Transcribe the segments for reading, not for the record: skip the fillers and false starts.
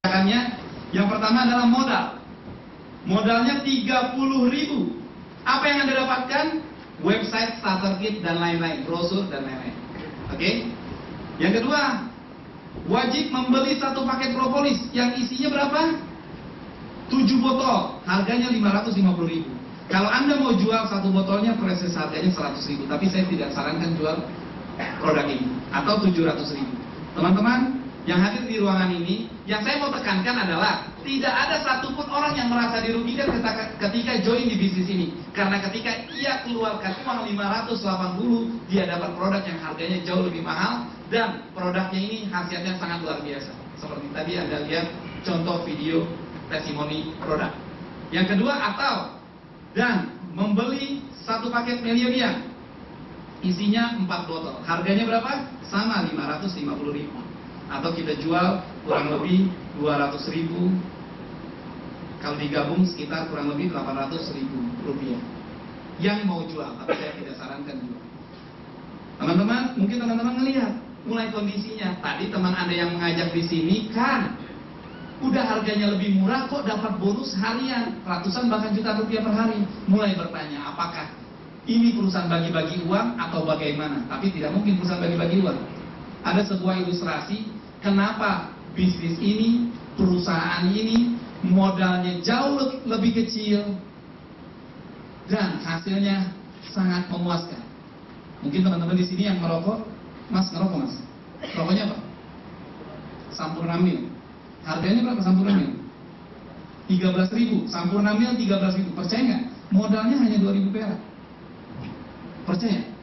Yang pertama adalah modal. Modalnya 30.000. Apa yang Anda dapatkan? Website, starter kit, dan lain-lain, brosur, dan lain-lain. Oke? Yang kedua, wajib membeli satu paket propolis yang isinya berapa? 7 botol, harganya 550.000. Kalau Anda mau jual satu botolnya, proses harganya 100.000. Tapi saya tidak sarankan jual produk ini, atau 700.000. Teman-teman yang hadir di ruangan ini, yang saya mau tekankan adalah tidak ada satupun orang yang merasa dirugikan ketika join di bisnis ini. Karena ketika ia keluarkan uang 580, dia dapat produk yang harganya jauh lebih mahal, dan produknya ini khasiatnya sangat luar biasa. Seperti tadi Anda lihat contoh video testimoni produk. Yang kedua, dan membeli satu paket Meliodia, isinya 4 botol. Harganya berapa? Sama, 550.000. Atau kita jual kurang lebih 200.000. Kalau digabung sekitar kurang lebih 800.000 rupiah. Yang mau jual, tapi saya tidak sarankan jual. Teman-teman, mungkin teman-teman melihat mulai kondisinya. Tadi teman Anda yang mengajak di sini kan udah harganya lebih murah, kok dapat bonus harian ratusan bahkan juta rupiah per hari. Mulai bertanya, apakah ini perusahaan bagi-bagi uang atau bagaimana? Tapi tidak mungkin perusahaan bagi-bagi uang. Ada sebuah ilustrasi kenapa bisnis ini, perusahaan ini modalnya jauh lebih kecil dan hasilnya sangat memuaskan. Mungkin teman-teman di sini yang merokok, Mas ngerokok Mas? Rokoknya apa? Sampurna Mil. Harganya berapa Sampurna Mil? 13.000. Sampurna Mil 13.000. Percaya nggak? Modalnya hanya 2.000 perak. Percaya?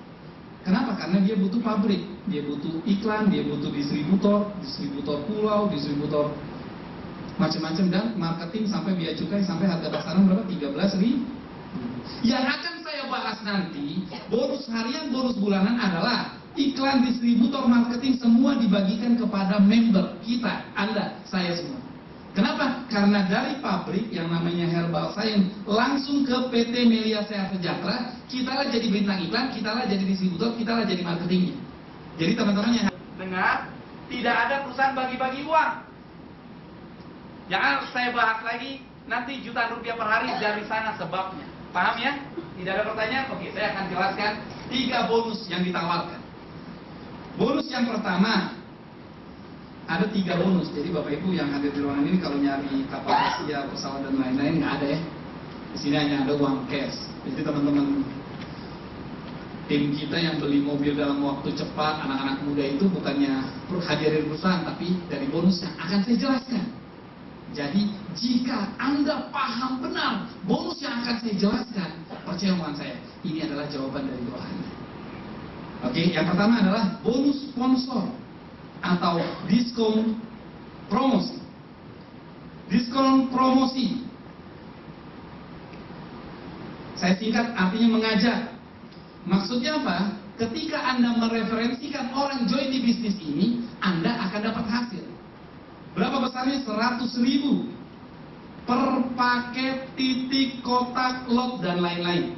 Kenapa? Karena dia butuh pabrik, dia butuh iklan, dia butuh distributor pulau, distributor macam-macam, dan marketing sampai biaya cukai sampai harga pasaran berapa? 13.000. Yang akan saya bahas nanti, bonus harian, bonus bulanan adalah iklan, distributor, marketing, semua dibagikan kepada member kita, Anda, saya semua. Kenapa? Karena dari pabrik yang namanya Herbal Science langsung ke PT Melia Sehat Sejahtera, kita lah jadi bintang iklan, kita lah jadi distributor, kita lah jadi marketingnya. Jadi teman-teman yang dengar, tidak ada perusahaan bagi-bagi uang. Yang saya bahas lagi, nanti jutaan rupiah per hari dari sana sebabnya. Paham ya? Tidak ada pertanyaan? Oke, saya akan jelaskan 3 bonus yang ditawarkan. Bonus yang pertama, ada 3 bonus. Jadi Bapak Ibu yang hadir di ruangan ini kalau nyari kapal Asia, pesawat dan lain-lain nggak ada ya. Di sini hanya ada uang cash. Jadi teman-teman tim kita yang beli mobil dalam waktu cepat, anak-anak muda itu bukannya hadirin perusahaan, tapi dari bonus yang akan saya jelaskan. Jadi jika Anda paham benar bonus yang akan saya jelaskan, percaya omongan saya, ini adalah jawaban dari doa Anda. Oke, yang pertama adalah bonus sponsor atau diskon promosi. Diskon promosi, saya singkat artinya mengajak. Maksudnya apa? Ketika Anda mereferensikan orang join di bisnis ini, Anda akan dapat hasil. Berapa besarnya? 100.000 per paket, titik, kotak, lot, dan lain-lain.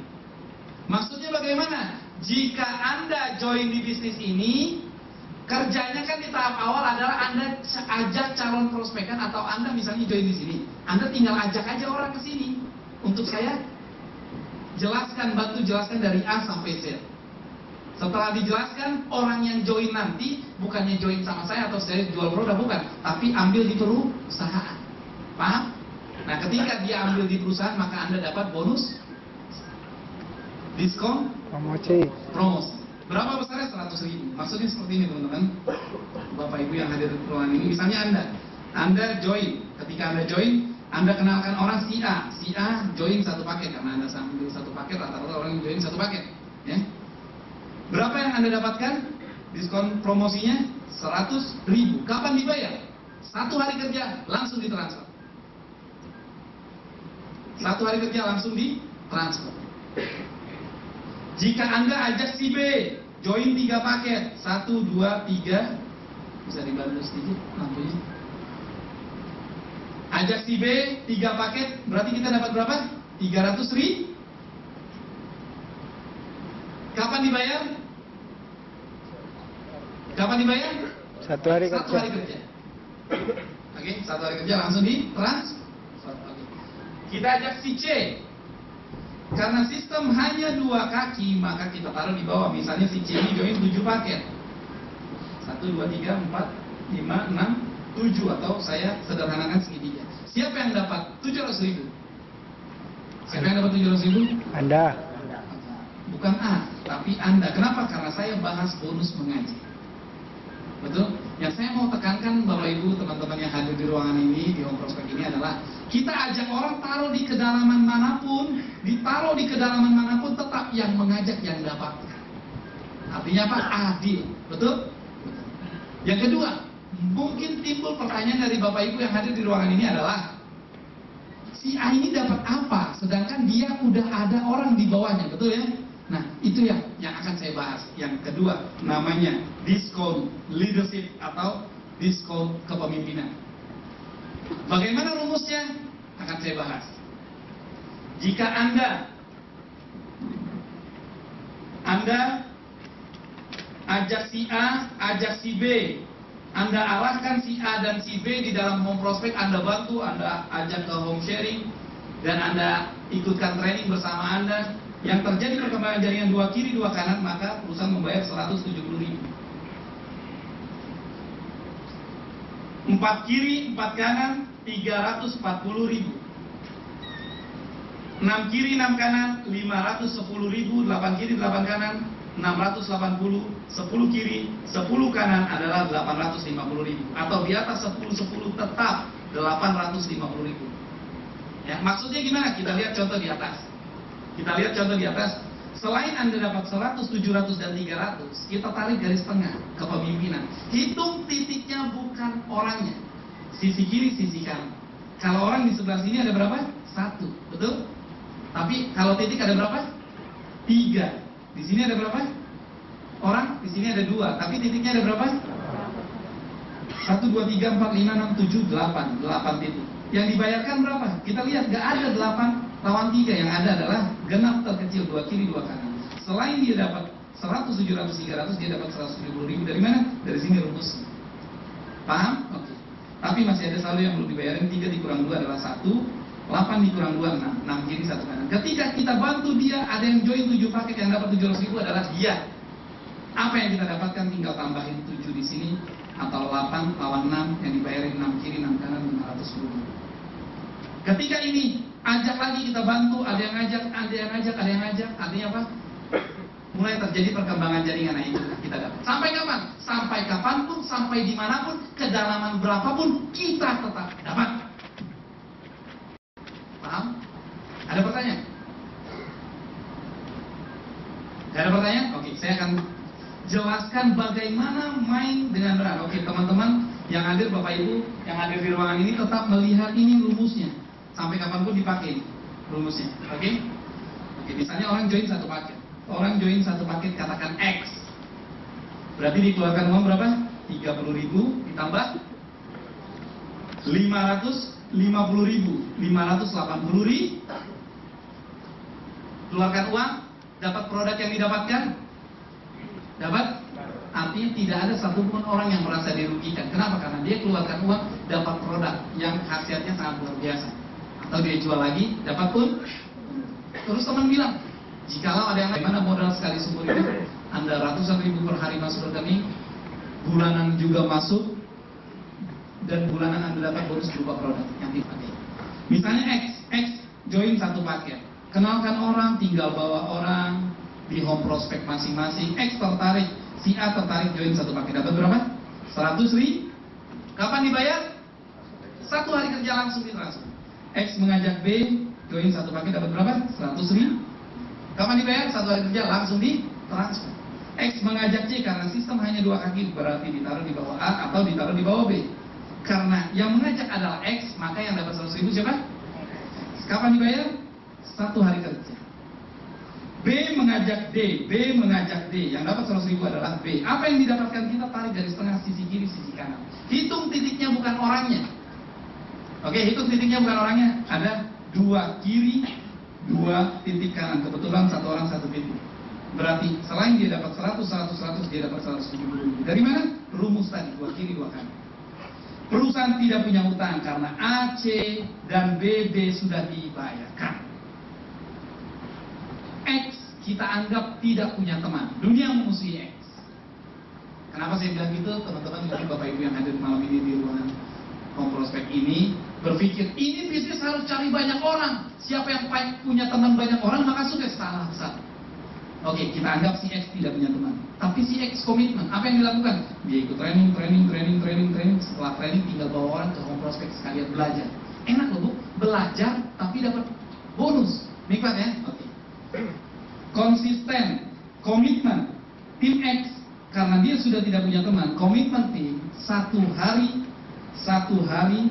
Maksudnya bagaimana? Jika Anda join di bisnis ini, kerjanya kan di tahap awal adalah Anda ajak calon prospekan, atau Anda misalnya join di sini, Anda tinggal ajak aja orang ke sini untuk saya jelaskan, bantu jelaskan dari A sampai Z. Setelah dijelaskan, orang yang join nanti bukannya join sama saya atau saya jual produk, bukan, tapi ambil di perusahaan. Paham? Nah, ketika dia ambil di perusahaan, maka Anda dapat bonus diskon promosi. Berapa besarnya? 100.000. Maksudnya seperti ini teman-teman, Bapak Ibu yang hadir di ruangan ini. Misalnya Anda join. Ketika Anda join, Anda kenalkan orang si A join satu paket, karena Anda sambil satu paket, rata-rata orang yang join satu paket ya. Berapa yang Anda dapatkan? Diskon promosinya 100.000. Kapan dibayar? 1 hari kerja langsung ditransfer. 1 hari kerja langsung ditransfer. Jika Anda ajak si B join 3 paket, 1, 2, 3, bisa dibantu sedikit lampunya. Ajak si B 3 paket, berarti kita dapat berapa? 300.000. Kapan dibayar? Kapan dibayar? 1 hari kerja. 1 hari kerja. Oke, satu hari kerja langsung di transfer. Oke. Kita ajak si C. Karena sistem hanya 2 kaki, maka kita taruh di bawah. Misalnya si C ini join 7 paket. 1, 2, 3, 4, 5, 6, 7. Atau saya sederhanakan segitiga. Siapa yang dapat 700.000? Siapa yang dapat 700.000? Anda. Bukan A, tapi Anda. Kenapa? Karena saya bahas bonus mengaji. Betul? Yang saya mau tekankan Bapak Ibu, teman-teman yang hadir di ruangan ini, di home prospect ini adalah kita ajak orang taruh di kedalaman manapun, ditaruh di kedalaman manapun, tetap yang mengajak yang dapatkan. Artinya apa? Adil. Betul? Yang kedua, mungkin timbul pertanyaan dari Bapak Ibu yang hadir di ruangan ini adalah si A ini dapat apa? Sedangkan dia udah ada orang di bawahnya, betul ya? Nah, itu yang akan saya bahas. Yang kedua, namanya diskon leadership atau diskon kepemimpinan. Bagaimana rumusnya? Akan saya bahas. Jika Anda ajak si A, ajak si B, Anda arahkan si A dan si B di dalam home prospect, Anda bantu, Anda ajak ke home sharing, dan Anda ikutkan training bersama Anda, yang terjadi perkembangan jaringan 2 kiri 2 kanan, maka perusahaan membayar 170.000. 4 kiri 4 kanan 340.000. 6 kiri 6 kanan 510.000. 8 kiri 8 kanan 680. 10 kiri 10 kanan adalah 850.000. Atau di atas 10 tetap 850.000. Ya, maksudnya gimana? Kita lihat contoh di atas. Selain Anda dapat 100, 700, dan 300, kita tarik garis tengah kepemimpinan. Hitung titiknya, bukan orangnya. Sisi kiri, sisi kanan. Kalau orang di sebelah sini ada berapa? 1, betul? Tapi kalau titik ada berapa? 3. Di sini ada berapa? Orang, di sini ada 2. Tapi titiknya ada berapa? 1, 2, 3, 4, 5, 6, 7, 8. 8 titik. Yang dibayarkan berapa? Kita lihat, gak ada 8 lawan 3. Yang ada adalah genap terkecil 2 kiri 2 kanan. Selain dia dapat 100, 700, 300, dia dapat 170.000. Dari mana? Dari sini rumus. Paham? Oke. Tapi masih ada selalu yang belum dibayarin. 3 dikurang 2 adalah 1. 8 dikurang 2, 6. 6 kiri 1 kanan. Ketika kita bantu dia, ada yang join 7 paket, yang dapat 700.000 adalah dia. Apa yang kita dapatkan? Tinggal tambahin 7 di sini. Atau 8 lawan 6, yang dibayarin 6 kiri 6 kanan 510.000. Ketika ini ajak lagi, kita bantu, ada yang ngajak, artinya apa? Mulai terjadi perkembangan jaringan. Nah, itu kita dapat. Sampai kapan? Sampai kapanpun, sampai dimanapun, kedalaman berapapun, kita tetap dapat. Paham? Ada pertanyaan? Gak ada pertanyaan? Oke, saya akan jelaskan bagaimana main dengan benar. Oke, teman-teman yang hadir, Bapak Ibu yang hadir di ruangan ini, tetap melihat ini rumusnya. Sampai kapanpun dipakai rumusnya. Oke? Oke, misalnya orang join 1 paket. Orang join 1 paket, katakan X. Berarti dikeluarkan uang berapa? 30.000 ditambah 550.000. 580.000. Keluarkan uang, dapat produk yang didapatkan? Dapat? Artinya tidak ada satupun orang yang merasa dirugikan. Kenapa? Karena dia keluarkan uang, dapat produk yang khasiatnya sangat luar biasa. Atau dia jual lagi, dapat pun. Terus teman bilang, jikalau ada yang lain, mana modal sekali seumur hidup, Anda ratusan ribu per hari masuk rekening, bulanan juga masuk, dan bulanan Anda dapat bonus berupa produk yang dipakai. Misalnya X join 1 paket, kenalkan orang, tinggal bawa orang di home prospect masing-masing. X tertarik, si A tertarik join 1 paket, dapat berapa? 100.000. Kapan dibayar? 1 hari kerja langsung ditransfer. X mengajak B join 1 paket, dapat berapa? 100.000. Kapan dibayar? 1 hari kerja langsung ditransfer. X mengajak C, karena sistem hanya 2 kaki, berarti ditaruh di bawah A atau ditaruh di bawah B. Karena yang mengajak adalah X, maka yang dapat 100.000 siapa? Kapan dibayar? 1 hari kerja. B mengajak D, yang dapat 100.000 adalah B. Apa yang didapatkan? Kita tarik garis tengah, sisi kiri, sisi kanan. Hitung titiknya, bukan orangnya. Oke, hitung titiknya bukan orangnya. Ada 2 kiri, 2 titik kanan. Kebetulan 1 orang 1 titik. Berarti selain dia dapat 100, dia dapat 170.000. Dari mana? Rumus tadi, 2 kiri 2 kanan. Perusahaan tidak punya utang karena A, C, dan B, D sudah dibayarkan. X kita anggap tidak punya teman. Dunia memusuhi X. Kenapa saya bilang gitu? Teman-teman, mungkin Bapak Ibu yang hadir malam ini di ruangan Komprospek ini berpikir, ini bisnis harus cari banyak orang. Siapa yang punya teman banyak orang maka sukses. Salah besar. Oke, kita anggap si X tidak punya teman. Tapi si X komitmen. Apa yang dilakukan? Dia ikut training. Setelah training tinggal bawa orang ke Komprospek sekalian belajar. Enak loh Bu, belajar tapi dapat bonus. Nikmat ya? Oke. Konsisten, komitmen. Tim X, karena dia sudah tidak punya teman, komitmen tim, satu hari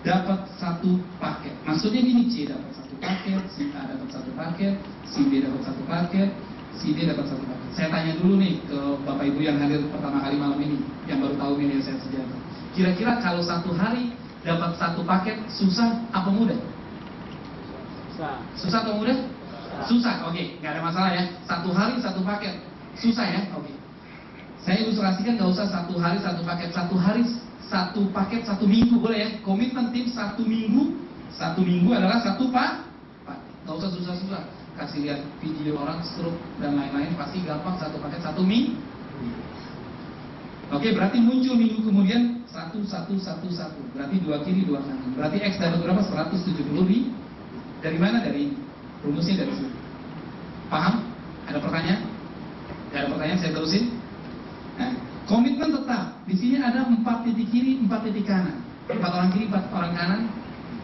dapat satu paket. Maksudnya gini, C dapat satu paket, si A dapat satu paket, si B dapat satu paket, si D dapat satu paket. Saya tanya dulu nih ke Bapak Ibu yang hadir pertama kali malam ini, yang baru tahu media saya sejarah. Kira-kira kalau satu hari dapat satu paket, susah apa mudah? Susah atau mudah? Susah, oke, nggak ada masalah ya. Satu hari satu paket, susah ya, oke. Saya ilustrasikan, nggak usah satu hari satu paket, satu hari satu paket, satu minggu boleh ya. Komitmen tim satu minggu adalah satu paket. Nggak usah susah-susah. Kasih lihat video orang stroke dan lain-lain, pasti gampang. Satu paket satu minggu. Oke, berarti muncul minggu kemudian satu. Berarti dua kiri dua kanan. Berarti X dapat berapa? 170 ribu. Dari mana? Dari rumusnya dari sini. Paham? Ada pertanyaan? Gak ada pertanyaan, saya terusin. Nah, komitmen tetap. Di sini ada 4 titik kiri, 4 titik kanan. 4 orang kiri, 4 orang kanan.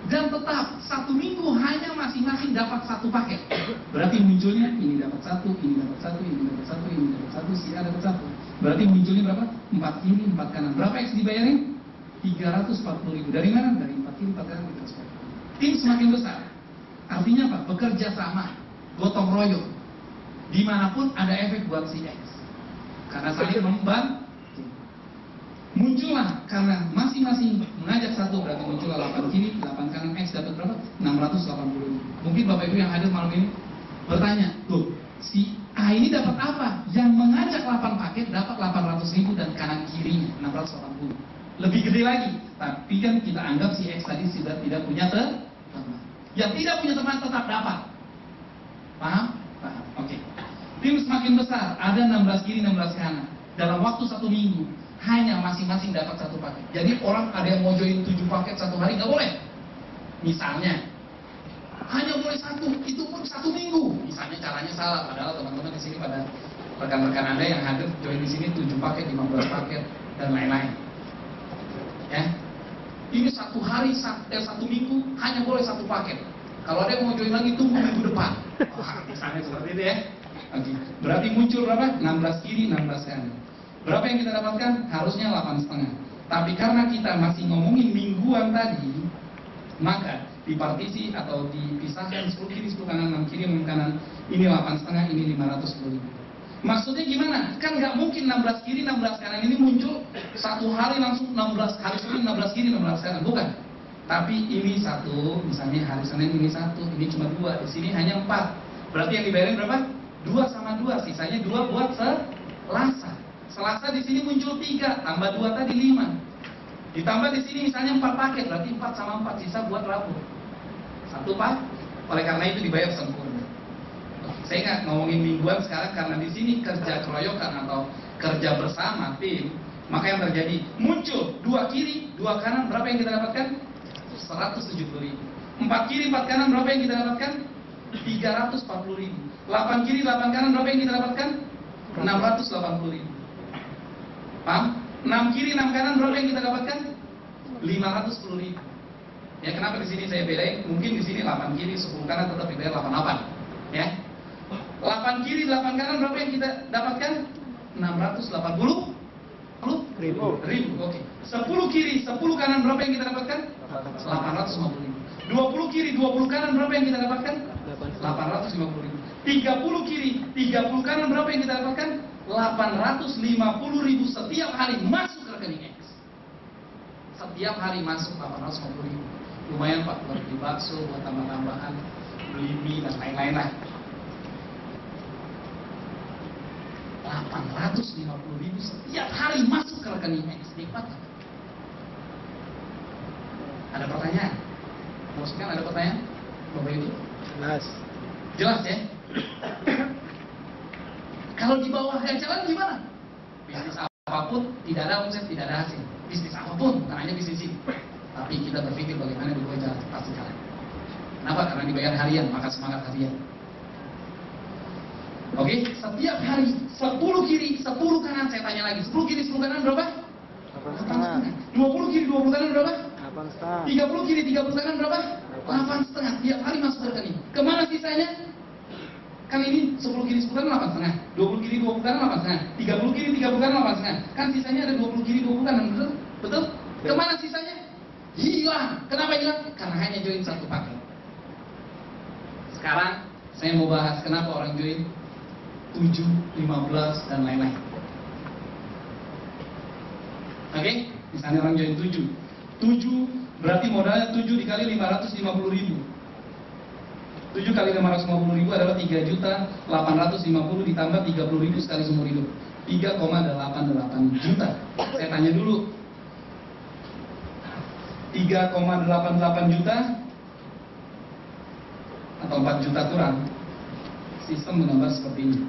Dan tetap satu minggu hanya masing-masing dapat satu paket. Berarti munculnya ini dapat satu, ini dapat satu, ini dapat satu, ini dapat satu, si A dapat satu. Berarti munculnya berapa? 4 kiri, 4 kanan. Berapa X dibayarin? 340 ribu. Dari mana? Dari 4 kiri, 4 kanan. Tim semakin besar. Artinya apa? Bekerja sama, gotong royong. Dimanapun ada efek buat si X. Karena saling membantu. Muncullah karena masing-masing mengajak satu, berarti muncullah 8 kiri, 8 kanan. X dapat berapa? 680 ribu. Mungkin Bapak Ibu yang hadir malam ini bertanya, tuh si A ini dapat apa? Yang mengajak 8 paket dapat 800 ribu dan kanan kirinya 680. Lebih gede lagi. Tapi kan kita anggap si X tadi sudah tidak punya teman. Yang tidak punya teman tetap dapat. Paham? Paham. Oke. Tim semakin besar, ada 16 kiri, 16 kanan. Dalam waktu 1 minggu hanya masing-masing dapat satu paket. Jadi orang ada yang mau join 7 paket satu hari, nggak boleh. Misalnya hanya boleh satu, itu pun 1 minggu. Misalnya caranya salah, padahal teman-teman di sini pada rekan-rekan Anda yang hadir join di sini 7 paket, 15 paket dan lain-lain. Ya. Ini 1 hari, 1 minggu hanya boleh 1 paket. Kalau ada yang mau join lagi tunggu minggu depan. Misalnya seperti itu ya. Oke. Berarti muncul berapa? 16 kiri, 16 kanan. Berapa yang kita dapatkan? Harusnya 8,5. Tapi karena kita masih ngomongin mingguan tadi, maka dipartisi atau dipisahkan 10 kiri, 10 kanan, 6 kiri, 6 kanan. Ini 8,5, ini 510 ribu. Maksudnya gimana? Kan nggak mungkin 16 kiri, 16 kanan ini muncul satu hari langsung 16 hari Senin 16 kiri, 16 kanan, bukan? Tapi ini satu, misalnya hari Senin ini satu, ini cuma 2, di sini hanya 4. Berarti yang dibayarin berapa? 2 sama 2, sisanya 2 buat Selasa. Selasa di sini muncul 3, tambah 2 tadi 5. Ditambah di sini misalnya 4 paket, berarti 4 sama 4 sisa buat Rabu. 1 pak. Oleh karena itu dibayar sempurna. Saya nggak ngomongin mingguan sekarang karena di sini kerja keroyokan atau kerja bersama tim, maka yang terjadi muncul 2 kiri, 2 kanan, berapa yang kita dapatkan? 170 ribu. 4 kiri, 4 kanan, berapa yang kita dapatkan? 340 ribu. 8 kiri, 8 kanan, berapa yang kita dapatkan? 680 ribu. Paham? 6 kiri, 6 kanan, berapa yang kita dapatkan? 510 ribu. Ya, kenapa di sini saya bedain? Mungkin di sini 8 kiri, 10 kanan tetap dibayar 88. Ya. 8 kiri, 8 kanan, berapa yang kita dapatkan? 680 ribu. Oke. 10 kiri, 10 kanan, berapa yang kita dapatkan? 850 ribu. 20 kiri, 20 kanan, berapa yang kita dapatkan? 850 ribu. 30 kiri, 30 kanan, berapa yang kita dapatkan? 850 ribu setiap hari masuk ke rekening X. Setiap hari masuk 850 ribu. Lumayan Pak, buat beli bakso, buat tambah-tambahan, beli mie dan lain-lain lah. 850 ribu setiap hari masuk ke rekening X. Nikmat. Ada pertanyaan? Maksudnya ada pertanyaan? Bapak Ibu? Jelas. Jelas ya? Kalau di bawah jalan gimana? Bisnis apapun tidak ada omset, tidak ada hasil. Bisnis apapun, bukan hanya bisnis ini. Tapi kita berpikir bagaimana di bawah jalan pasti jalan. Kenapa? Karena dibayar harian, maka semangat harian. Oke, setiap hari 10 kiri, 10 kanan. Saya tanya lagi, 10 kiri, 10 kanan berapa? 8,5. 20 kiri, 20 kanan berapa? 8,5. 30 kiri, 30 kanan berapa? 8,5. Tiap hari masuk ke rekening. Kemana sisanya? Kan ini 10 kiri 10 kanan 8,5. 20 kiri 20 kanan 8,5. 30 kiri 30 kanan 8,5. Kan sisanya ada 20 kiri 20 kanan, betul? Betul? Kemana sisanya? Hilang. Kenapa hilang? Karena hanya join satu paket. Sekarang saya mau bahas kenapa orang join 7, 15 dan lain-lain. Oke? Misalnya orang join 7. 7 berarti modalnya 7 dikali 550.000. 7 kali 550.000 adalah 3.850 ditambah 30.000 sekali seumur hidup. 3,88 juta. Saya tanya dulu. 3,88 juta atau 4 juta kurang. Sistem menggambar seperti ini.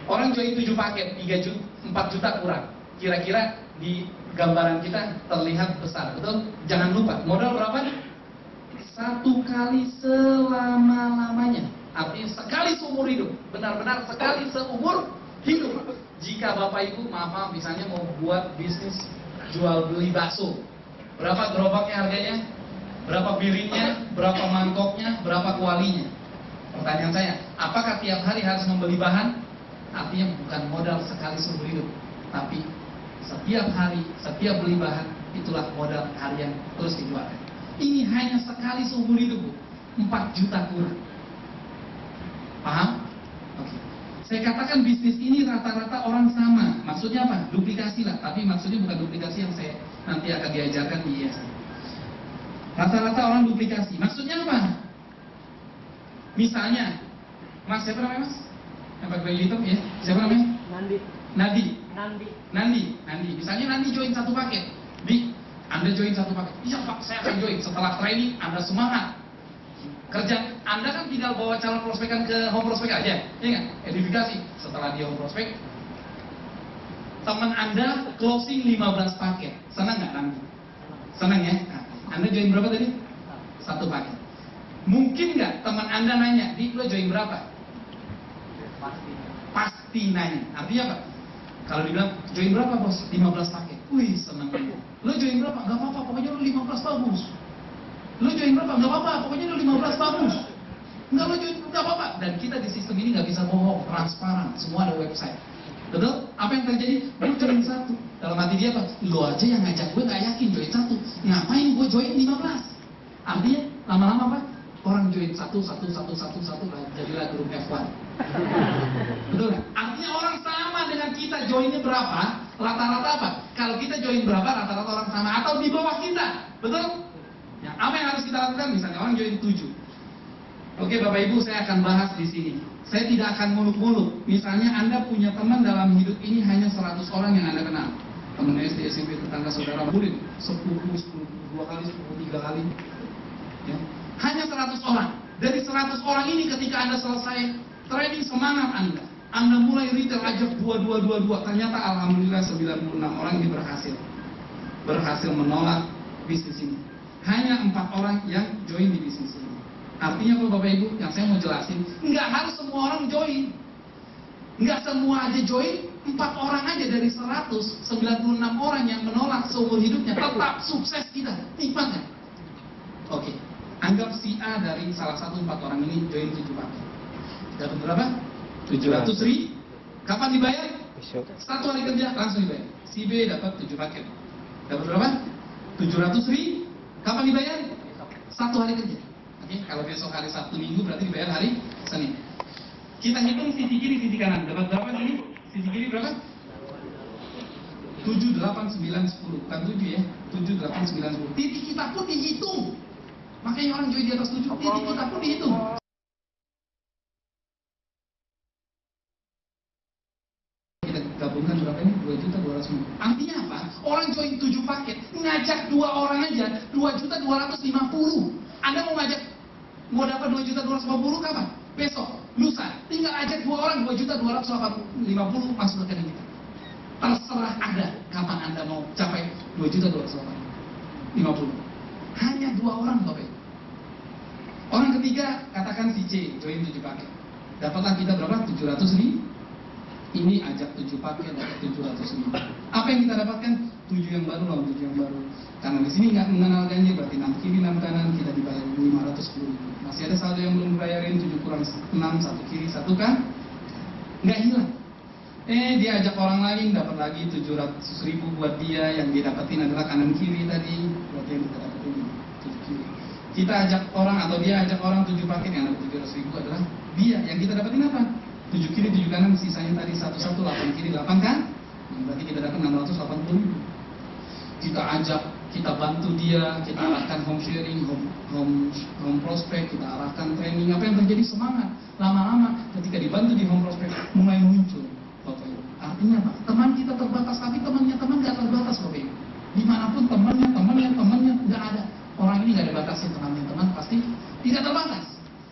Orang join 7 paket, 4 juta kurang. Kira-kira di gambaran kita terlihat besar, betul? Jangan lupa, modal berapa? 1 kali selama-lamanya. Artinya sekali seumur hidup. Benar-benar sekali seumur hidup. Jika Bapak Ibu, maaf, misalnya mau buat bisnis jual beli bakso. Berapa gerobaknya harganya? Berapa piringnya? Berapa mangkoknya? Berapa kualinya? Pertanyaan saya, apakah tiap hari harus membeli bahan? Artinya bukan modal sekali seumur hidup. Tapi setiap hari, setiap beli bahan, itulah modal harian terus dikeluarkan. Ini hanya sekali seumur hidup, Bu. 4 juta kurang. Paham? Oke. Saya katakan bisnis ini rata-rata orang sama. Maksudnya apa? Duplikasi lah. Tapi maksudnya bukan duplikasi yang saya nanti akan diajarkan di ISN. Rata-rata orang duplikasi. Maksudnya apa? Misalnya, Mas, siapa namanya Mas? Yang pakai baju hitam ya? Siapa namanya? Nandi. Misalnya Nandi join satu paket. Anda join satu paket. Iya Pak, saya akan join. Setelah training, Anda semangat. Kerja, Anda kan tinggal bawa calon prospekan ke home prospek aja. Iya nggak? Edifikasi. Setelah dia home prospek, teman Anda closing 15 paket. Senang nggak Nandi? Senang ya? Nah, Anda join berapa tadi? 1 paket. Mungkin nggak teman Anda nanya, lo join berapa? Pasti nanya. Artinya apa? Kalau dibilang, join berapa bos? 15 paket. Wih, senang. Lo join berapa? Gak apa-apa, pokoknya lo 15 bagus. Lo join berapa? Gak apa-apa, pokoknya lo 15 bagus. Enggak, lo join, gak apa-apa. Dan kita di sistem ini gak bisa bohong, transparan. Semua ada website. Betul? Apa yang terjadi? Lo join 1. Dalam hati dia apa? Lo aja yang ngajak gue gak yakin join 1. Ngapain gue join 15? Artinya, lama-lama apa? Orang join 1, jadilah grup F1. Betul nggak? Artinya orang sama dengan kita joinnya berapa, rata-rata apa? Kalau kita join berapa, rata-rata orang sama atau di bawah kita, betul? Ya, apa yang harus kita lakukan? Misalnya orang join 7. Oke Bapak Ibu, saya akan bahas di sini. Saya tidak akan muluk-muluk. Misalnya Anda punya teman dalam hidup ini hanya 100 orang yang Anda kenal. Teman SD, SMP, tetangga, saudara, murid, 10, 2 kali, 10, 3 kali. Ya. Hanya 100 orang. Dari 100 orang ini ketika Anda selesai training, semangat Anda mulai retail ajak 22. Ternyata alhamdulillah 96 orang ini berhasil menolak bisnis ini. Hanya 4 orang yang join di bisnis ini. Artinya apa Bapak Ibu? Yang saya mau jelasin, nggak harus semua orang join. Nggak semua aja join, 4 orang aja dari 196 orang yang menolak seumur hidupnya tetap sukses kita. Nikmat kan? Oke. Anggap si A dari salah satu 4 orang ini join 7 paket. Dapat berapa? 700.000. Kapan dibayar? Besok. 1 hari kerja langsung dibayar. Si B dapat 7 paket. Dapat berapa? 700.000. Kapan dibayar? 1 hari kerja. Oke, kalau besok hari Sabtu Minggu berarti dibayar hari Senin. Kita hitung sisi kiri, sisi kanan. Dapat berapa ini? Sisi kiri berapa? 7, 8, 9, 10. Bukan 7 ya. 7, 8, 9, 10. Titik kita pun dihitung. Makanya orang join di atas 7, titik kita pun dihitung. Kita gabungkan berapa ini? 2.200.000. Artinya apa? Orang join 7 paket, ngajak 2 orang aja 2.250.000. Anda mau dapat 2.250.000 kapan? Besok, lusa. Tinggal ajak 2 orang 2.250.000 masuk ke rekening kita. Terserah Anda kapan Anda mau capai 2.250.000. Hanya 2 orang Bapak Ibu. Orang ketiga katakan si C join 7 paket. Dapatlah kita berapa? 700.000. Ini ajak 7 paket dapat 700.000. Apa yang kita dapatkan? 7 yang baru lawan 7 yang baru. Karena di sini nggak mengenal ganjil, berarti 6 kiri 6 kanan kita dibayar 510.000. Masih ada saldo yang belum dibayarin 7 kurang 6 1 kiri 1 kan? Nggak hilang. Dia ajak orang lain dapat lagi 700.000 buat dia. Yang dia dapetin adalah kanan kiri tadi. Berarti yang kita dapetin 7 kiri. Kita ajak orang atau dia ajak orang 7 paket yang dapat 700.000 adalah dia. Yang kita dapetin apa? 7 kiri 7 kanan, sisanya tadi 1 8 kiri 8 kan? Berarti kita dapat 680.000. Kita ajak, kita bantu dia, kita arahkan home sharing, home prospect, kita arahkan training. Apa yang terjadi? Semangat. Lama-lama ketika dibantu di home prospect mulai muncul Bapak Ibu. Artinya apa? Teman kita terbatas, tapi temannya teman gak terbatas Bapak Ibu. Dimanapun temannya gak ada. Orang ini gak ada batasnya, teman pasti tidak terbatas.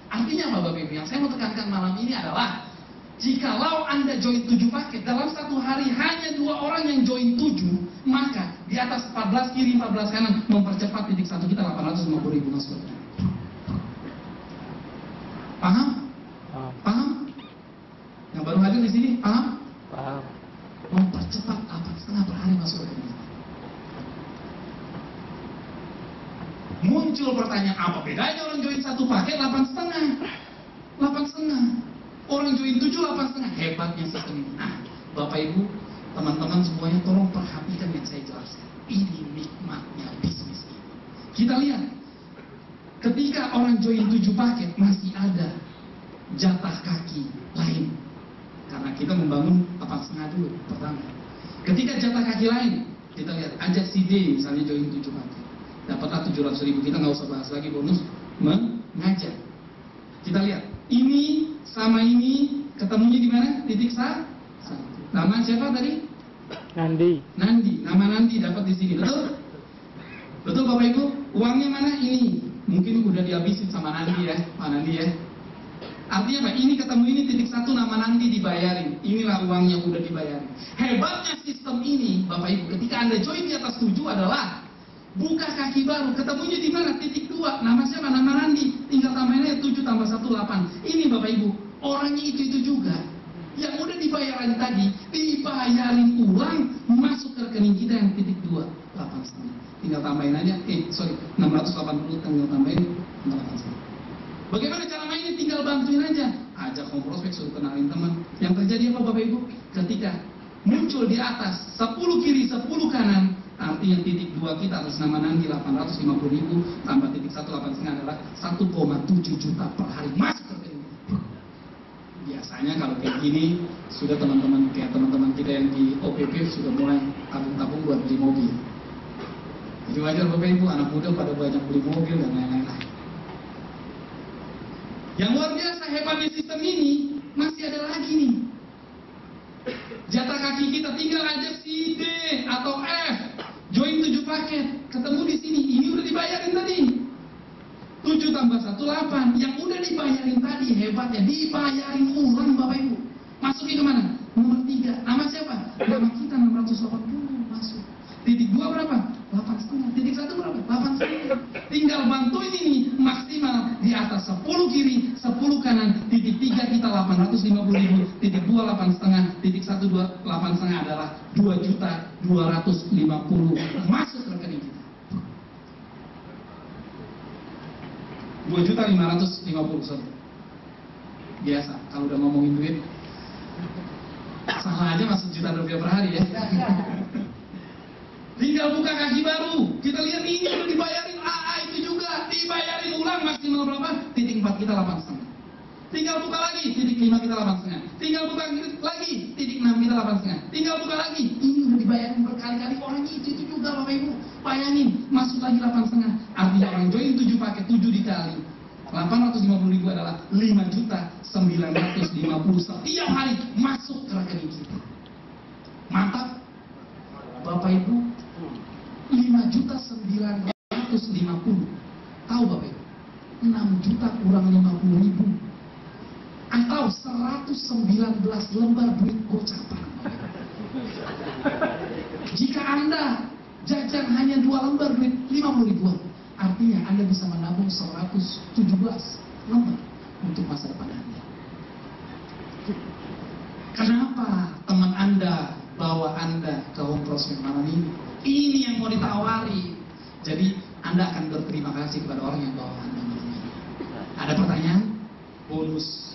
Artinya apa Bapak Ibu? Yang saya mau tekankan malam ini adalah jikalau Anda join 7 paket, dalam satu hari hanya 2 orang yang join 7, maka di atas 14 kiri 14 kanan mempercepat titik 1 kita 850.000 masuk. Paham? Paham? Yang baru hadir di sini, paham? Paham. Mempercepat 8,5 per hari masuk ke kita. Muncul pertanyaan, apa bedanya orang join 1 paket 8,5? 8,5. Orang join 7, 8,5. Hebatnya sistem ini. Nah, Bapak Ibu, teman-teman semuanya tolong perhatikan yang saya jelaskan. Ini nikmatnya bisnis ini. Kita lihat, ketika orang join 7 paket masih ada jatah kaki lain. Karena kita membangun 4,5 dulu pertama. Ketika jatah kaki lain, kita lihat ajak si D misalnya join 7 paket. Dapatlah 700.000, kita nggak usah bahas lagi bonus mengajar. Kita lihat, ini sama ini ketemunya di mana? Titik 1. Nama siapa tadi? Nandi. Nama Nandi dapat di sini, betul? Betul Bapak Ibu? Uangnya mana? Ini. Mungkin udah dihabisin sama Nandi ya, Pak Nandi ya. Artinya apa? Ini ketemu ini titik 1, nama Nandi dibayarin. Inilah uang yang udah dibayarin. Hebatnya sistem ini, Bapak Ibu, ketika Anda join di atas 7 adalah buka kaki baru, ketemunya di mana? Titik 2, nama siapa? Nama Nandi. Tinggal tambahin aja 7 tambah 1, 8. Ini Bapak Ibu, orangnya itu juga. Yang udah dibayarin tadi, dibayarin ulang, masuk ke rekening kita yang titik 2, 8,5. Tinggal tambahin aja, 680, tinggal tambahin 8,5. Bagaimana cara mainnya? Tinggal bantuin aja. Ajak home prospect, suruh kenalin teman. Yang terjadi apa Bapak Ibu? Ketika muncul di atas 10 kiri 10 kanan, artinya titik 2 kita atas nama Nandi 850.000 tambah titik 1 8,5 adalah 1,7 juta per hari masuk ke rekening. Biasanya kalau kayak gini sudah teman-teman kita yang di OPP sudah mulai tabung-tabung buat beli mobil. Jadi wajar Bapak Ibu, anak muda pada banyak beli mobil dan lain-lain. Yang luar biasa hebatnya sistem ini, masih ada lagi nih. Jatah kaki kita tinggal aja si D atau F, join 7 paket, ketemu di sini. Ini udah dibayarin tadi. 7 tambah 1, 8. Yang udah dibayarin tadi hebatnya, dibayarin ulang Bapak Ibu. Masukin kemana? Nomor 3. Nama siapa? Nama kita 680 masuk. Titik 2 berapa? 8,5. Titik 1 berapa? 8,5. Tinggal bantuin ini maksimal di atas 10 kiri 10 kanan. Titik 3 kita 850.000. Titik 2 8,5. Titik 1 8,5 adalah 2.250.000 masuk ke rekening kita. 2.550.000. Biasa kalau udah ngomongin duit salah aja masuk juta rupiah per hari ya. Tinggal buka kaki baru, kita lihat ini udah dibayarin AA itu juga, dibayarin ulang maksimal berapa? Titik 4 kita 8,5. Tinggal buka lagi, titik 5 kita 8,5. Tinggal buka lagi, titik 6 kita 8,5. Tinggal buka lagi, ini udah dibayarin berkali-kali, orang itu juga Bapak Ibu. Bayangin, masuk lagi 8,5. Artinya orang join 7 paket, 7 dikali 850.000 adalah 5.950 setiap hari masuk ke rekening kita. Mantap Bapak Ibu, 5.950.000 6.950.000. Tahu Bapak Ibu? 6 juta kurang 50.000. Atau 119 lembar duit gocapan. Jika Anda jajan hanya 2 lembar duit 50 ribuan, artinya Anda bisa menabung 117 lembar untuk masa depan Anda. Kenapa teman Anda bawa Anda ke Home Prospect malam ini? Ini yang mau ditawari. Jadi Anda akan berterima kasih kepada orang yang bawa Anda malam ini. Ada pertanyaan? Bonus.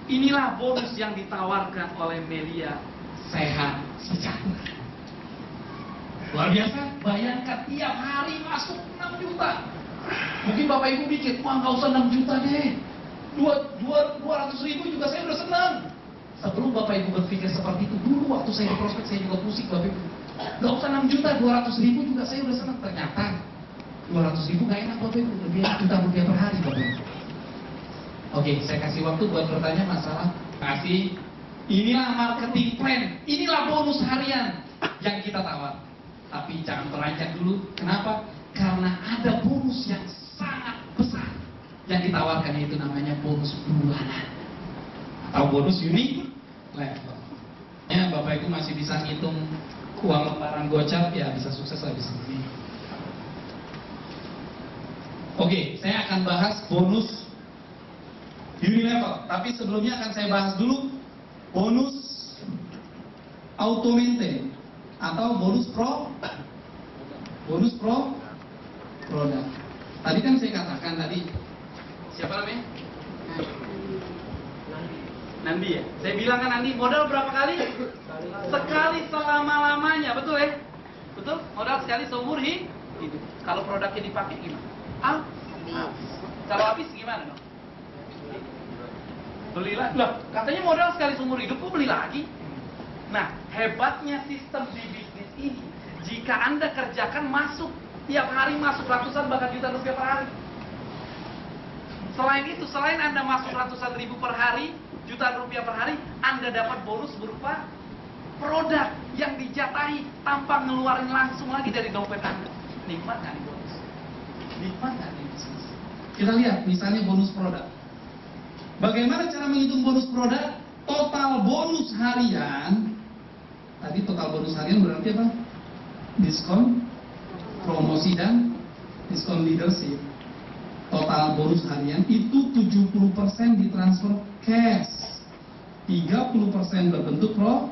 Inilah bonus yang ditawarkan oleh Melia Sehat Sejahtera. Luar biasa. Bayangkan tiap hari masuk 6 juta. Mungkin Bapak Ibu pikir, wah nggak usah 6 juta deh. 200 ribu juga saya udah senang. Sebelum Bapak Ibu berpikir seperti itu, dulu waktu saya di prospek saya juga pusing Bapak Ibu. Gak usah 6 juta, 200 ribu juga saya udah senang. Ternyata 200 ribu gak enak Bapak Ibu, lebih enak juta rupiah per hari Bapak Ibu. Oke, saya kasih waktu buat bertanya masalah. Kasih. Inilah marketing plan, inilah bonus harian yang kita tawar. Tapi jangan beranjak dulu. Kenapa? Karena ada bonus yang sangat besar yang ditawarkan, itu namanya bonus bulanan atau bonus unit level. Ya, Bapak Ibu masih bisa ngitung uang lembaran gocap, ya bisa sukses lah bisa. Oke, saya akan bahas bonus unit level, tapi sebelumnya akan saya bahas dulu bonus auto maintain atau bonus produk. Tadi kan saya katakan tadi, siapa namanya? Nandi ya? Saya bilang kan Nandi, modal berapa kali? Sekali selama-lamanya, betul ya? Betul? Modal sekali seumur hidup. Kalau produknya dipakai gimana? Kalau habis gimana dong? Beli lagi. Lah, katanya modal sekali seumur hidup, kok beli lagi? Nah, hebatnya sistem di bisnis ini, jika Anda kerjakan masuk, tiap hari masuk ratusan bahkan jutaan rupiah per hari. Selain itu, selain Anda masuk ratusan ribu per hari, jutaan rupiah per hari, Anda dapat bonus berupa produk yang dijatahi tanpa ngeluarin langsung lagi dari dompet Anda. Nikmat kan bonus? Nikmat kan bisnis? Kita lihat misalnya bonus produk. Bagaimana cara menghitung bonus produk? Total bonus harian. Tadi total bonus harian berarti apa? Diskon, promosi, dan diskon leadership. Total bonus harian itu 70% ditransfer cash, 30% berbentuk produk.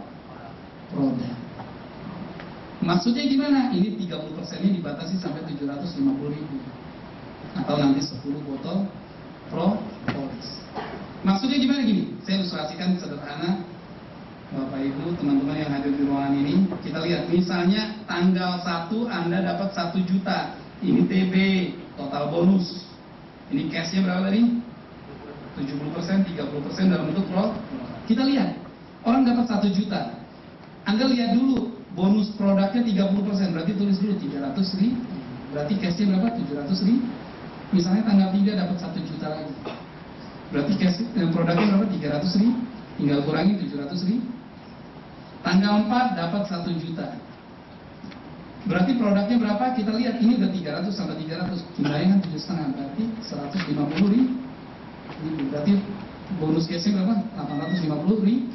Maksudnya gimana? Ini 30%-nya dibatasi sampai 750.000 atau nanti 10 botol propolis. Maksudnya gimana gini? Saya ilustrasikan sederhana, Bapak Ibu, teman-teman yang hadir di ruangan ini. Kita lihat, misalnya tanggal 1 Anda dapat 1 juta. Ini TB, total bonus. Ini cashnya berapa tadi? 70%, 30% dalam bentuk produk. Kita lihat, orang dapat 1 juta. Anda lihat dulu, bonus produknya 30%, berarti tulis dulu 300.000. Berarti cashnya berapa? 700.000. Misalnya tanggal 3 dapat 1 juta lagi. Berarti cash produknya berapa? 300.000. Tinggal kurangi 700.000. Tanggal 4 dapat 1 juta. Berarti produknya berapa? Kita lihat, ini udah 300 sampai 300. Jumlahnya kan 7,5, berarti 150.000. Berarti bonus cashnya berapa? 850.000.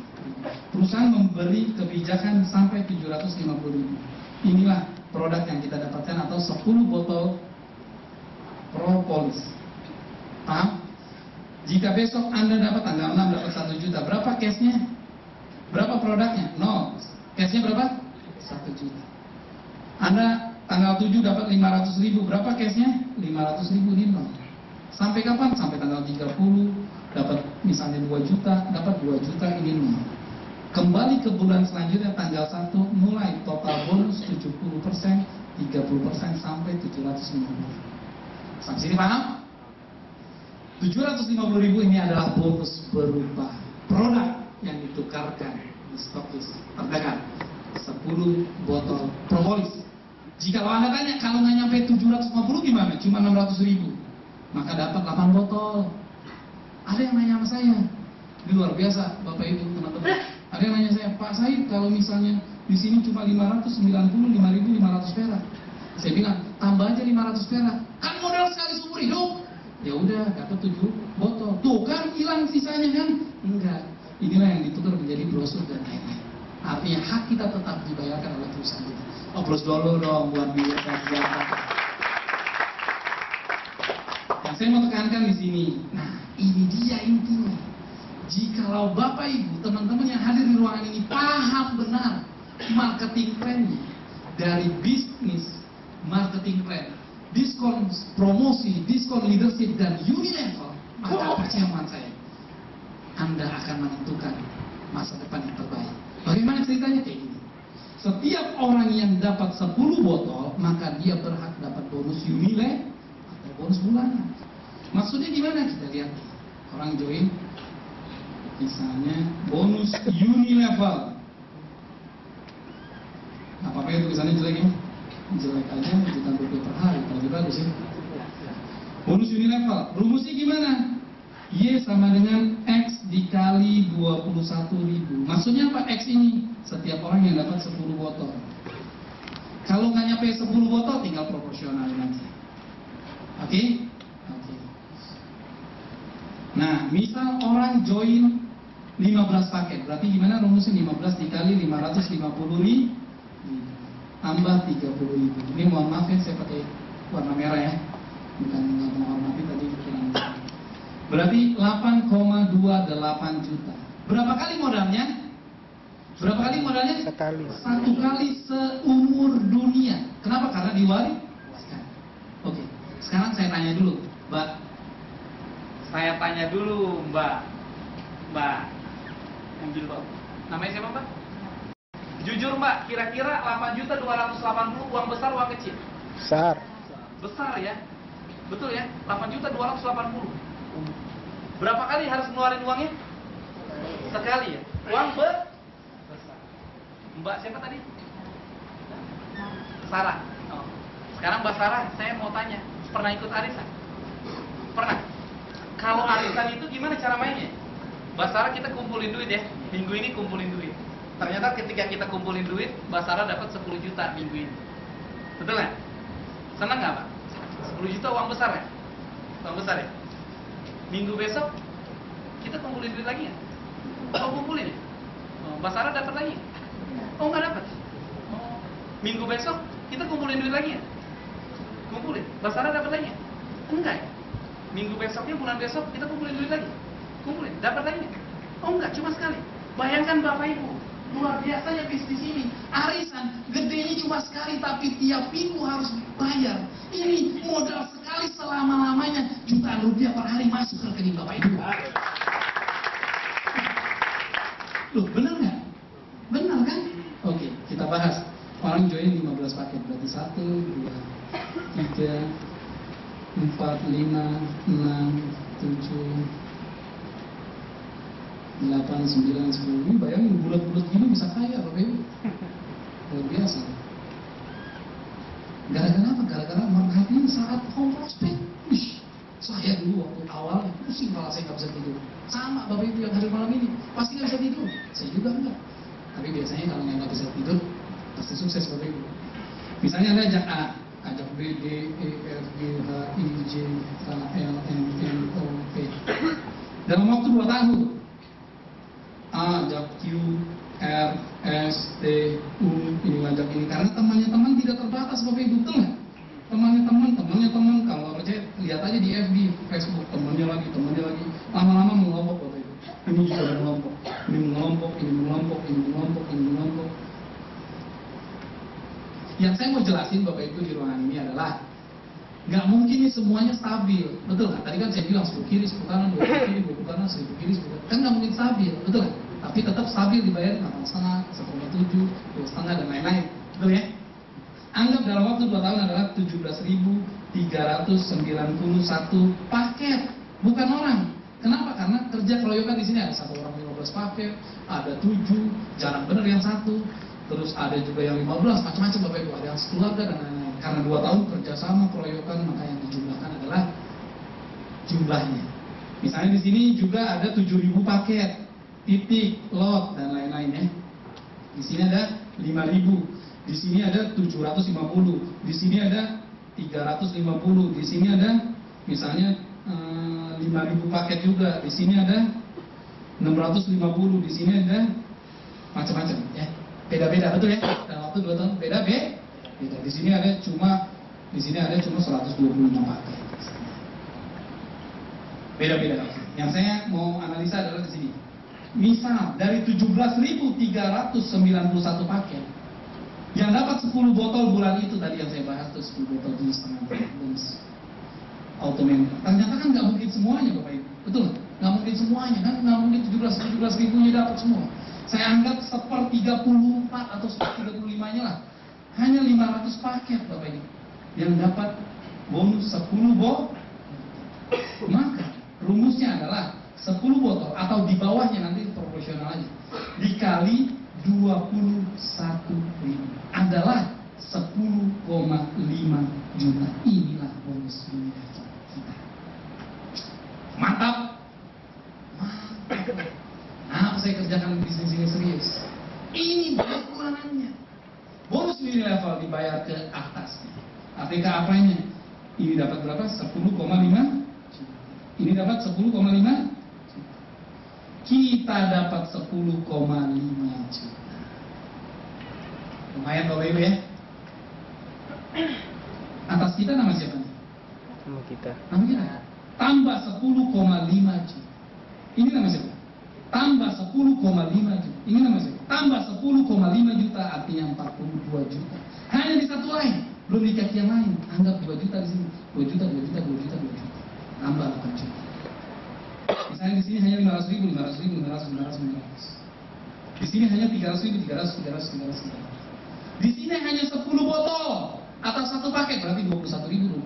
Perusahaan memberi kebijakan sampai 750.000. Inilah produk yang kita dapatkan, atau 10 botol propolis. Paham? Jika besok Anda dapat tanggal 6 dapat 1 juta, berapa cashnya? Berapa produknya? 0. Cashnya berapa? 1 juta. Anda tanggal 7 dapat 500.000, berapa cashnya? 500.000 di 0. Sampai kapan? Sampai tanggal 30 dapat misalnya 2 juta, dapat 2 juta, ini 0. Kembali ke bulan selanjutnya tanggal 1 mulai total bonus 70%, 30% sampai 750. Sampai sini paham? 750.000 ini adalah bonus berupa produk yang ditukarkan di stok list terdagang 10 botol propolis. Jika Anda tanya, kalau nggak nyampe 750 gimana? Cuma 600.000, maka dapat 8 botol. Ada yang nanya sama saya, ini luar biasa Bapak Ibu teman-teman. Ada yang nanya saya, Pak Said, kalau misalnya di sini cuma 595.500 perak. Saya bilang, tambah aja 500 perak. Kan modal sekali seumur hidup. Ya udah, dapat 7 botol. Tuh kan hilang sisanya kan? Enggak. Inilah yang ditukar menjadi brosur dan lain-lain. Artinya hak kita tetap dibayarkan oleh perusahaan kita. Aplaus dulu dong buat Bill dan Bianca. Yang saya mau tekankan di sini. Nah, ini dia intinya. Jikalau Bapak Ibu, teman-teman yang hadir di ruangan ini paham benar marketing plan-nya dari bisnis marketing plan, diskon promosi, diskon leadership dan Unilevel, maka percaya sama saya, Anda akan menentukan masa depan yang terbaik. Bagaimana ceritanya kayak gini? Setiap orang yang dapat 10 botol, maka dia berhak dapat bonus Unilevel atau bonus bulanan. Maksudnya gimana? Kita lihat orang join, misalnya bonus Unilevel. Apa-apa ya tulisannya jelek ya? Jelek aja, ditambah per hari, kalau bagus ya. Bonus Unilevel, rumusnya gimana? Y sama dengan X dikali 21.000. Maksudnya apa X ini? Setiap orang yang dapat 10 botol. Kalau nggak nyampe 10 botol, tinggal proporsionalin aja. Oke? Oke. Nah, misal orang join 15 paket, berarti gimana rumusnya? 15 dikali 550.000 tambah 30.000. Ini mohon maaf ya, saya pakai warna merah ya, bukan menghormati tadi pikiran. Berarti 8,28 juta. Berapa kali modalnya? Berapa kali modalnya? Sekali. 1 kali seumur dunia. Kenapa? Karena diwariskan. Oke, sekarang saya tanya dulu, Mbak. Saya tanya dulu, Mbak. Ambil Mbak. Namanya siapa, Mbak? Jujur, Mbak, kira-kira 8.280 uang besar, uang kecil? Besar. Besar ya? Betul ya? 8.280. Berapa kali harus ngeluarin uangnya? Sekali ya? Uang besar. Mbak siapa tadi? Sarah. Oh. Sekarang Mbak Sarah, saya mau tanya, pernah ikut arisan? Pernah? Kalau arisan itu gimana cara mainnya? Mbak Sarah, kita kumpulin duit ya. Minggu ini kumpulin duit. Ternyata ketika kita kumpulin duit, Mbak Sarah dapat 10 juta minggu ini. Betul nggak? Senang nggak, Pak? 10 juta uang besar ya? Uang besar ya? Minggu besok kita kumpulin duit lagi ya? Oh, kumpulin ya? Oh, Mbak Sarah dapat lagi? Oh, nggak dapat? Oh, minggu besok kita kumpulin duit lagi ya? Kumpulin. Mbak Sarah dapat lagi ya? Enggak ya? Minggu besoknya, bulan besok kita kumpulin duit lagi? Kumpulin. Dapat lagi ya? Oh, enggak, cuma sekali. Bayangkan Bapak Ibu, luar biasanya bisnis ini. Arisan gedenya cuma sekali, tapi tiap minggu harus bayar. Ini modal sekali selama-lamanya, jutaan rupiah per hari masuk ke rekening Bapak Ibu. Loh, benar nggak? Benar kan? Oke, kita bahas. Orang join 15 paket, berarti 1, 2, 3, 4, 5, 6, 7, 8, 9, 10. Ini bayangin bulat-bulat gini bisa kaya Bapak Ibu. Luar biasa. Gara-gara apa? Gara-gara marketing saat home prospect. Saya dulu waktu awal pusing kepala saya nggak bisa tidur. Sama Bapak Ibu yang hadir malam ini pasti nggak bisa tidur. Saya juga enggak. Tapi biasanya kalau nggak bisa tidur pasti sukses Bapak Ibu. Misalnya Anda ajak A, ajak B, D, E, F, G, H, I, J, K, L, M, N, O, P. Dalam waktu 2 tahun A ajak Q, R, S, T, U, ini ngajak ini. Karena temannya teman tidak terbatas Bapak Ibu, betul nggak? Temannya teman, kalau percaya lihat aja di FB, Facebook, temannya lagi. Lama-lama mengelompok Bapak Ibu. Ini juga mengelompok, ini mengelompok. Yang saya mau jelasin Bapak Ibu di ruangan ini adalah nggak mungkin ini semuanya stabil, betul nggak? Tadi kan saya bilang 10 kiri, 10 kanan, 20 kiri, 20 kanan, 1000 kiri, 10 kanan. Kan nggak mungkin stabil, betul nggak? Tapi tetap stabil dibayar 8,5, 1,7, 2,5 dan lain-lain, betul ya? Anggap dalam waktu 2 tahun adalah 17.391 paket, bukan orang. Kenapa? Karena kerja keroyokan di sini ada 1 orang 15 paket, ada 7, jarang bener yang 1, terus ada juga yang 15, macam-macam Bapak Ibu, ada yang sekeluarga dan lain-lain. Karena 2 tahun kerjasama keroyokan, maka yang dijumlahkan adalah jumlahnya. Misalnya di sini juga ada 7.000 paket, titik, lot dan lain-lain ya. Di sini ada 5.000, di sini ada 750, di sini ada 350, di sini ada misalnya 5.000 paket juga, di sini ada 650, di sini ada macam-macam ya. Beda-beda betul ya. Dalam waktu 2 tahun beda. Di sini ada cuma 125 paket. Beda-beda. Yang saya mau analisa adalah di sini. Misal dari 17.391 paket yang dapat 10 botol bulan itu tadi yang saya bahas tuh 10 botol 7,5 bonus automatic. Ternyata kan nggak mungkin semuanya Bapak Ibu, betul? Nggak mungkin semuanya kan, nggak mungkin 17 ribunya dapat semua. Saya anggap 1/34 atau 1/35-nya lah, hanya 500 paket Bapak Ibu yang dapat bonus 10 botol. Maka rumusnya adalah 10 botol atau di bawahnya nanti proporsional aja dikali 21.000 adalah 10,5 juta. Inilah bonus universal kita. Mantap. Nah, saya kerjakan bisnis ini serius. Ini banyak kekurangannya. Bonus unilevel dibayar ke atasnya. Apakah apanya? Ini dapat berapa? 10,5. Ini dapat 10,5. Kita dapat 10,5 juta. Lumayan Bapak Ibu ya. Atas kita nama siapa? Sama kita. Nama kita. Tambah 10,5 juta. Ini nama siapa? Tambah 10,5 juta. Ini nama siapa? Tambah 10,5 juta artinya 42 juta. Hanya di satu lain, belum di kaki yang lain. Anggap 2 juta di sini. 2 juta, 2 juta, 2 juta, 2 juta. Tambah 8 juta. Misalnya di sini hanya 500.000. Di sini hanya 300.000. Di sini hanya 10 botol atau 1 paket berarti 21.000.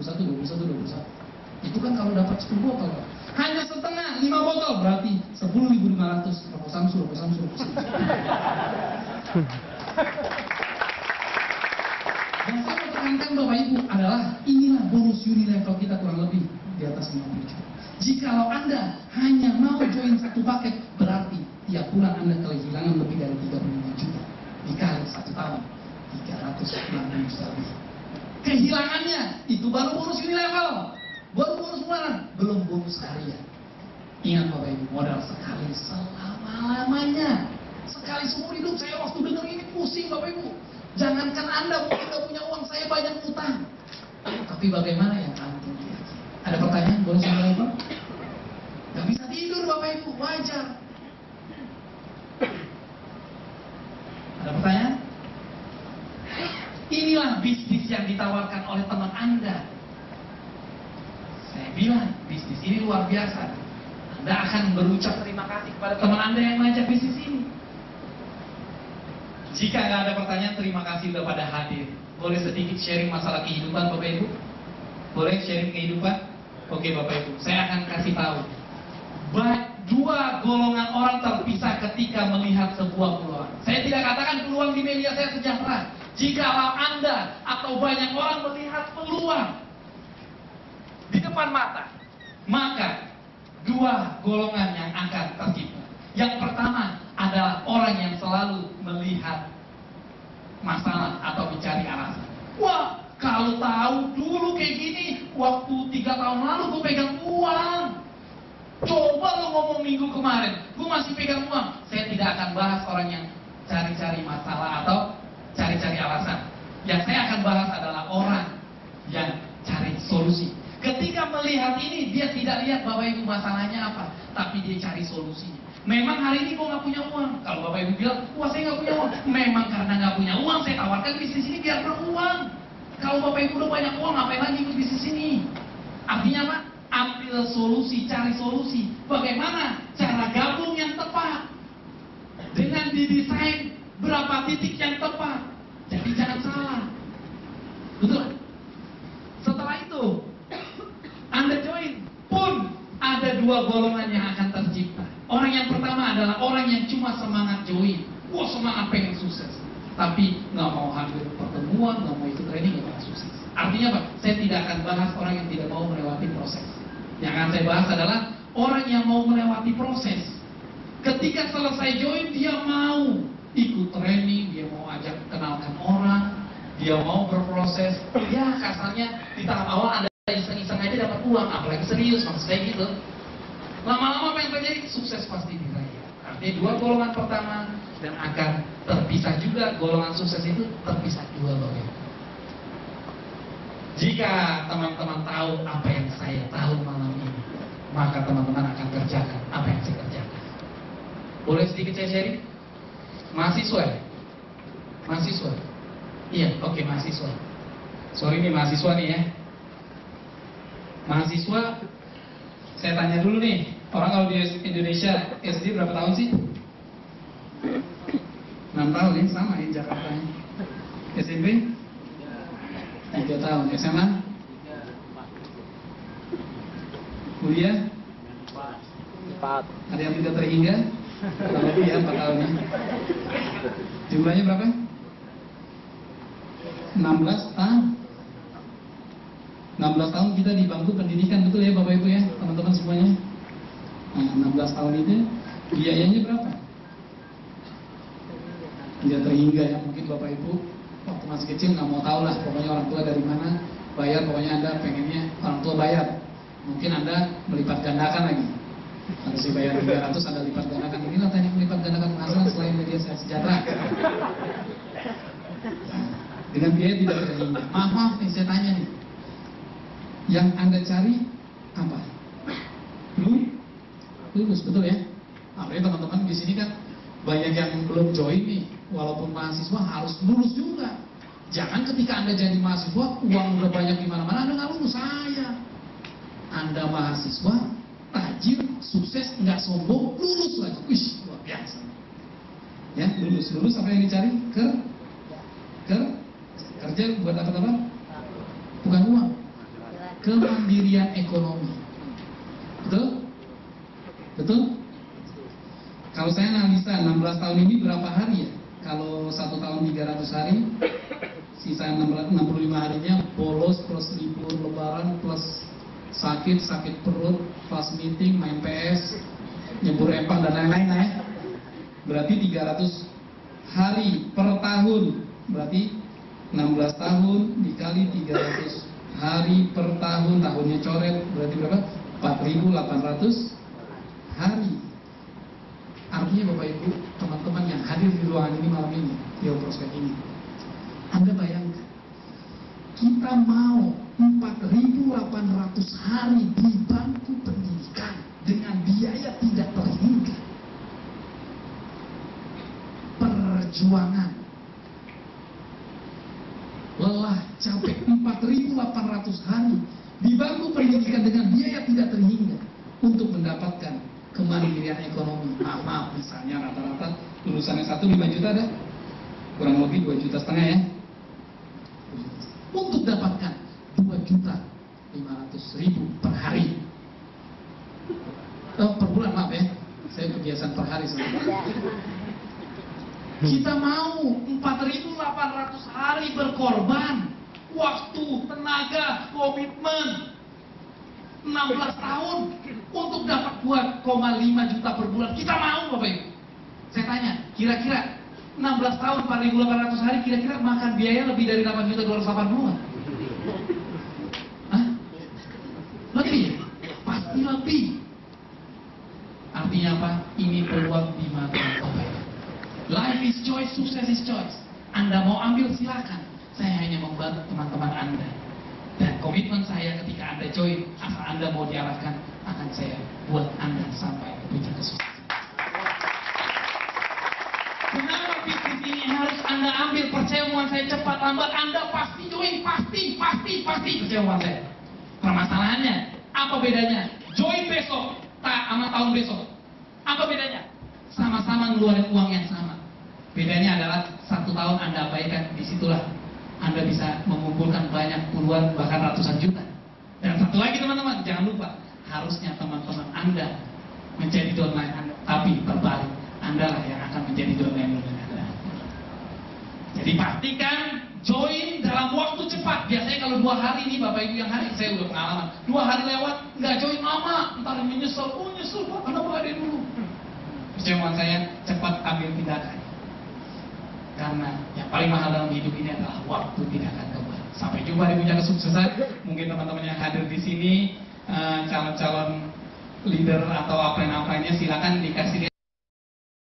Itu kan kalau dapat 10 botol. Hanya setengah 5 botol berarti 10.500. Rokok Samsu. Yang saya mau tekankan Bapak Ibu adalah inilah bonus unilevel kita kurang lebih di atas 50 juta. Jikalau Anda hanya mau join 1 paket, berarti tiap bulan Anda kehilangan lebih dari 35 juta. Dikali 1 tahun, 360 juta lebih. Kehilangannya, itu baru bonus unilevel. Baru bonus bulanan, belum bonus harian. Ingat Bapak Ibu, modal sekali selama-lamanya. Sekali seumur hidup. Saya waktu dengar ini pusing Bapak Ibu. Jangankan Anda mungkin gak punya uang, saya banyak utang. Tapi bagaimana yang antum? Ada pertanyaan? Bonus unilevel? Gak bisa tidur Bapak Ibu, wajar. Ada pertanyaan? Inilah bisnis yang ditawarkan oleh teman Anda. Saya bilang, bisnis ini luar biasa. Anda akan berucap terima kasih kepada teman Anda yang mengajak bisnis ini. Jika nggak ada pertanyaan, terima kasih sudah pada hadir. Boleh sedikit sharing masalah kehidupan Bapak Ibu? Boleh sharing kehidupan? Oke Bapak Ibu, saya akan kasih tahu. 2 golongan orang terpisah ketika melihat sebuah peluang. Saya tidak katakan peluang di media saya sejahtera. Jikalau Anda atau banyak orang melihat peluang di depan mata, maka 2 golongan yang akan tercipta. Yang pertama adalah orang yang selalu melihat masalah atau mencari alasan. Wah, kalau tahu dulu kayak gini, waktu 3 tahun lalu gue pegang uang. Coba lo ngomong minggu kemarin, gue masih pegang uang. Saya tidak akan bahas orang yang cari-cari masalah atau cari-cari alasan. Yang saya akan bahas adalah orang yang cari solusi. Ketika melihat ini, dia tidak lihat Bapak Ibu masalahnya apa, tapi dia cari solusinya. Memang hari ini gue nggak punya uang. Kalau Bapak Ibu bilang, wah saya nggak punya uang. Memang karena nggak punya uang, saya tawarkan bisnis ini biar beruang. Kalau Bapak Ibu udah banyak uang, ngapain lagi ikut bisnis ini? Artinya apa? Ambil solusi, cari solusi. Bagaimana cara gabung yang tepat dengan didesain berapa titik yang tepat. Jadi jangan salah. Betul? Setelah itu Anda join pun ada 2 golongan yang akan tercipta. Orang yang pertama adalah orang yang cuma semangat join. Wah semangat pengen sukses. Tapi nggak mau hadir pertemuan, nggak mau ikut training, nggak mau sukses. Artinya apa? Saya tidak akan bahas orang yang tidak mau melewati proses. Yang akan saya bahas adalah orang yang mau melewati proses. Ketika selesai join, dia mau ikut training, dia dia mau ajak kenalkan orang, dia mau berproses, ya kasarnya di tahap awal Anda iseng-iseng aja dapat uang, apalagi serius, maksud saya gitu. Lama-lama apa yang terjadi? Sukses pasti diraih. Artinya dua golongan pertama dan akan terpisah juga, golongan sukses itu terpisah dua Bapak Ibu. Jika teman-teman tahu apa yang saya tahu malam ini, maka teman-teman akan kerjakan apa yang saya kerjakan. Boleh sedikit saya sharing? Mahasiswa ya? Mahasiswa? Iya, oke, mahasiswa. Sorry nih mahasiswa nih ya. Mahasiswa, saya tanya dulu nih, orang kalau di Indonesia SD berapa tahun sih? 6 tahun ya, sama ya Jakarta ya. SMP? 3 tahun. SMA? Kuliah? 4. Ada yang tidak terhingga? Lebih ya 4 tahun ya. Jumlahnya berapa? 16 tahun. 16 tahun kita di bangku pendidikan, betul ya Bapak Ibu ya, teman-teman semuanya. Nah, 16 tahun itu biayanya berapa? Tidak terhingga ya, mungkin Bapak Ibu waktu masih kecil nggak mau tahu lah, pokoknya orang tua dari mana bayar, pokoknya Anda pengennya orang tua bayar. Mungkin Anda melipat gandakan lagi. Harus dibayar 300, Anda lipat gandakan. Inilah teknik melipat gandakan penghasilan selain media sejahtera. Dengan biaya tidak terhingga. Maaf nih, saya tanya nih. Yang Anda cari apa? Lulus, betul ya? Apalagi teman-teman di sini kan banyak yang belum join nih. Walaupun mahasiswa harus lulus juga. Jangan ketika Anda jadi mahasiswa, uang udah banyak di mana-mana, Anda nggak lulus. Saya, Anda mahasiswa, tajir, sukses, nggak sombong, lulus lagi. Wih, luar biasa. Ya, lulus apa yang dicari? Kerja buat apa? Bukan uang. Kemandirian ekonomi. Betul? Kalau saya analisa 16 tahun ini berapa hari ya? Kalau 1 tahun 300 hari, sisa 65 harinya bolos plus libur lebaran plus sakit perut, plus meeting, main PS, nyebur empang dan lain-lain ya. Berarti 300 hari per tahun. Berarti 16 tahun dikali 300 hari per tahun, tahunnya coret, berarti berapa? 4.800 hari. Artinya Bapak Ibu, teman-teman yang hadir di ruangan ini malam ini, di prospek ini, Anda bayangkan, kita mau 4.800 hari di bangku pendidikan dengan biaya tidak terhingga. Perjuangan, lelah, capek, 4.800 hari di bangku pendidikan dengan biaya tidak terhingga untuk mendapatkan kemandirian ekonomi. Maaf, misalnya rata-rata lulusannya 5 juta ada, kurang lebih 2,5 juta ya. Untuk dapatkan 2.500.000 per hari. Per bulan, maaf ya, saya kebiasaan per hari sebenarnya. Kita mau 4.800 hari berkorban, waktu, tenaga, komitmen, 16 tahun untuk dapat 2,5 juta per bulan. Kita mau Bapak Ibu. Saya tanya, kira-kira 16 tahun 4.800 hari, kira-kira makan biaya lebih dari 8.280.000-an? Hah? Lebih? Pasti lebih. Artinya apa? Ini peluang di mata Bapak Ibu. Life is choice, sukses is choice. Anda mau ambil silakan. Saya hanya membantu teman-teman Anda. Dan komitmen saya ketika Anda join, asal Anda mau diarahkan, akan saya buat Anda sampai ke puncak kesuksesan. Kenapa bisnis ini harus Anda ambil? Percaya omongan saya, cepat lambat Anda pasti join, pasti percaya omongan saya. Permasalahannya, apa bedanya? Join besok, tak sama tahun besok. Apa bedanya? Sama-sama ngeluarin uang yang sama. Bedanya adalah 1 tahun Anda abaikan, disitulah Anda bisa mengumpulkan banyak puluhan bahkan ratusan juta. Dan satu lagi teman-teman, jangan lupa, harusnya teman-teman Anda menjadi downline Anda, tapi terbalik, Anda lah yang akan menjadi downline Anda. Jadi pastikan join dalam waktu cepat. Biasanya kalau 2 hari nih Bapak Ibu yang hari, saya udah pengalaman, 2 hari lewat nggak join lama, ntar menyesal, nyesel Pak, kenapa nggak ada dulu? Percaya saya, cepat ambil tindakan. Karena yang paling mahal dalam hidup ini adalah waktu tidak akan kembali. Sampai jumpa di puncak kesuksesan. Mungkin teman-teman yang hadir di sini calon-calon leader atau apa-apanya silakan dikasih